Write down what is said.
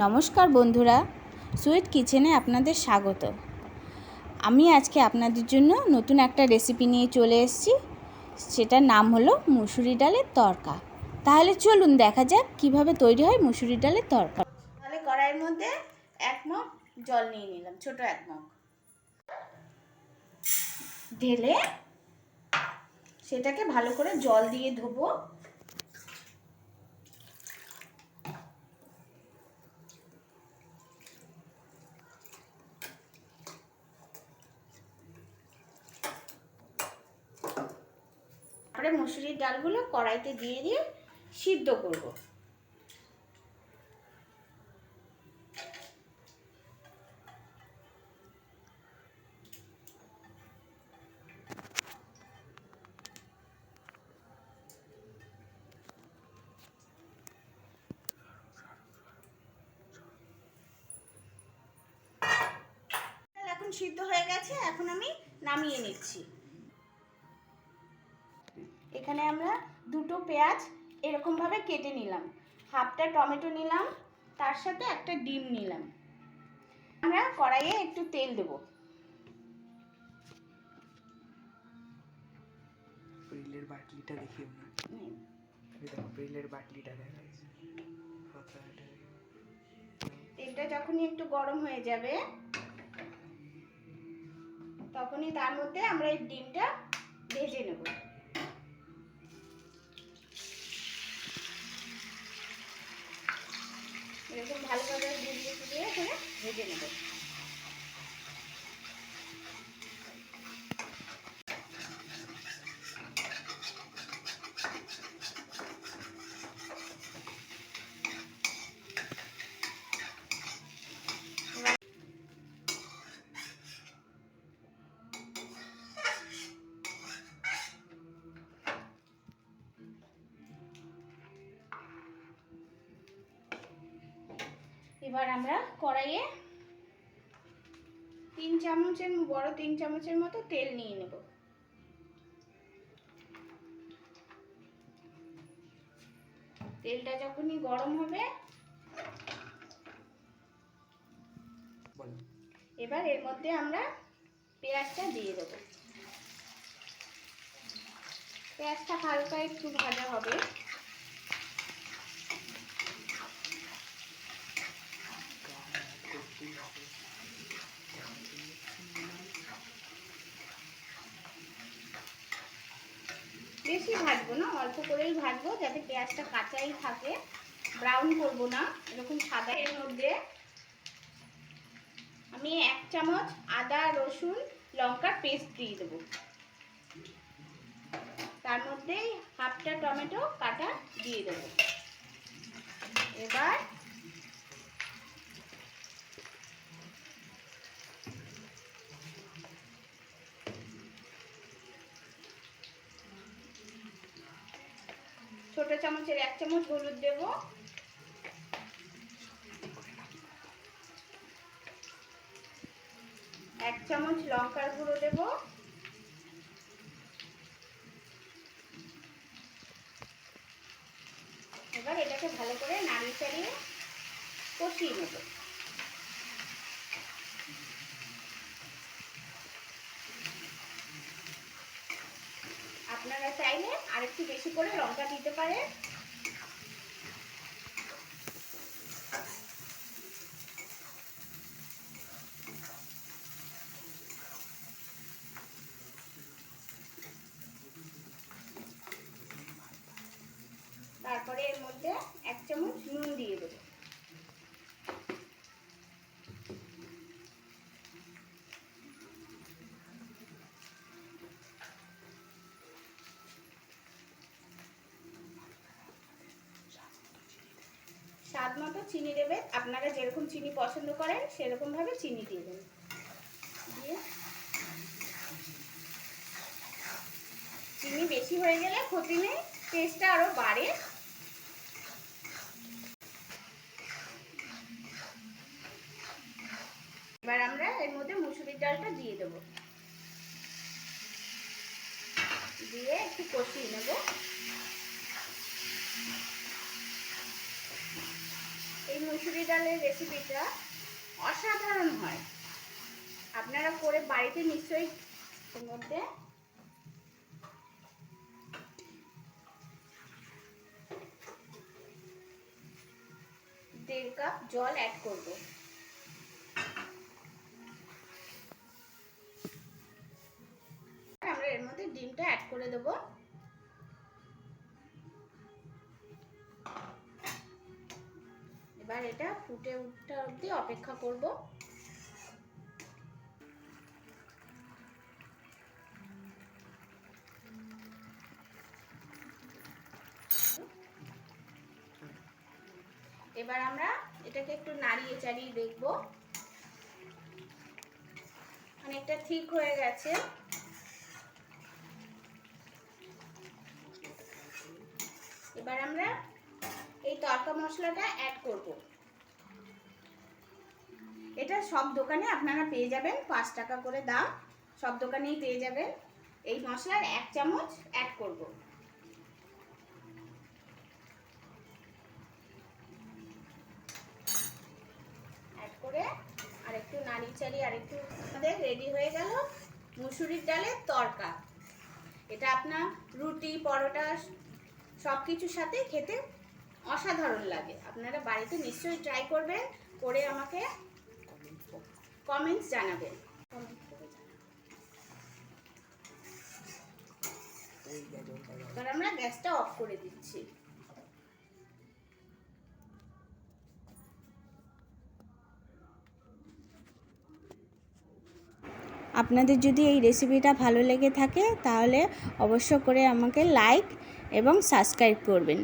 নমস্কার বন্ধুরা, সুইট কিচেনে আপনাদের স্বাগত। আমি আজকে আপনাদের জন্য নতুন একটা রেসিপি নিয়ে চলে এসেছি। সেটার নাম হলো মুসুরি ডালের তরকা। তাহলে চলুন দেখা যাক কিভাবে তৈরি হয় মুসুরি ডালের তরকা। তাহলে কড়াইয়ের মধ্যে 1 মগ জল নিয়ে নিলাম, ছোট 1 মগ ঢেলে সেটাকে ভালো করে জল দিয়ে ধোবো। তারপরে মুসুরির ডালগুলো কড়াইতে দিয়ে সিদ্ধ করব। এখন সিদ্ধ হয়ে গেছে, এখন আমি নামিয়ে নিচ্ছি। এখানে আমরা 2টো পেঁয়াজ এরকম ভাবে কেটে নিলাম, হাফটা টমেটো নিলাম, তার সাথে একটা ডিম নিলাম। আমরা কড়াইয়ে একটু তেল দেব। প্রিলের বাটলিটা দেখিও না, এই দেখো প্রিলের বাটলিটা দেখা যাচ্ছে। তেলটা যখনই একটু গরম হয়ে যাবে তখনই তার মধ্যে আমরা এই ডিমটা ভেজে নেব। এরকম ভালোভাবে ঘুরিয়ে ভেজে নেব। এবার আমরা কড়াইয়ে 3 চামচের মতো তেল নিয়ে নেব। তেলটা যখনই গরম হবে এবার এর মধ্যে আমরা পেঁয়াজটা দিয়ে দেব। পেঁয়াজটা হালকা একটু ভাজা হবে। বেশি ভাজবো না, অল্প করেই ভাজবো, যাতে পেঁয়াজটা কাঁচাই থাকে, ব্রাউন করব না, এরকম সাদা। এর মধ্যে আমি 1 চামচ আদা রসুন লঙ্কার পেস্ট দিয়ে দেবো। তার মধ্যে হাফটা টমেটো কাটা দিয়ে দেবো। এবার ছোট চামচের 1 চামচ হলুদ দেব, 1 চামচ লঙ্কার গুঁড়ো দেব, এবার এটাকে ভালো করে নাড়িয়ে চাড়িয়ে কষিয়ে নেব। আপনারা চাইলে আরেকটু বেশি করে লঙ্কা দিতে পারেন। তারপরে এর মধ্যে 1 চামচ নুন দিয়ে দেব। স্বাদ মতো চিনি দেবে, আপনারা যেরকম চিনি পছন্দ করেন সেরকম ভাবে চিনি দিয়ে দেবেন। দিয়ে চিনি বেশি হয়ে গেলে ক্ষতি নেই, টেস্টটা আরো বাড়ে। এবার আমরা এর মধ্যে মুসুরির ডালটা দিয়ে দেব, দিয়ে একটু কষিয়ে নেব। এই মুসুরি ডালের রেসিপিটা অসাধারণ হয়। আপনারা করে বাড়িতে নিশ্চয়ই। এর মধ্যে দেড় কাপ জল অ্যাড করব। আমরা এর মধ্যে ডিমটা অ্যাড করে দেব। এবার এটা ফুটে উঠতে অবধি অপেক্ষা করব। এবার আমরা এটাকে একটু নাড়িয়ে চাড়িয়ে দেখব। অনেকটা ঠিক হয়ে গেছে। এবার আমরা এই তড়কা মশলাটা অ্যাড করব। এটা সব দোকানে আপনারা পেয়ে যাবেন, 5 টাকা করে দাম, সব দোকানেই পেয়ে যাবেন। এই মশলার 1 চামচ অ্যাড করব। অ্যাড করে আর একটু নাড়িয়ে চাড়িয়ে আর একটু আমাদের রেডি হয়ে গেল মুসুরির ডালের তড়কা। এটা আপনার রুটি, পরোটা সব কিছুর সাথে খেতে অসাধারণ লাগে। আপনারা বাড়িতে নিশ্চয়ই ট্রাই করবেন, করে আমাকে কমেন্টস জানাবেন। এবার আমরা গ্যাসটা অফ করে দিচ্ছি। আপনাদের যদি এই রেসিপিটা ভালো লেগে থাকে তাহলে অবশ্য করে আমাকে লাইক এবং সাবস্ক্রাইব করবেন।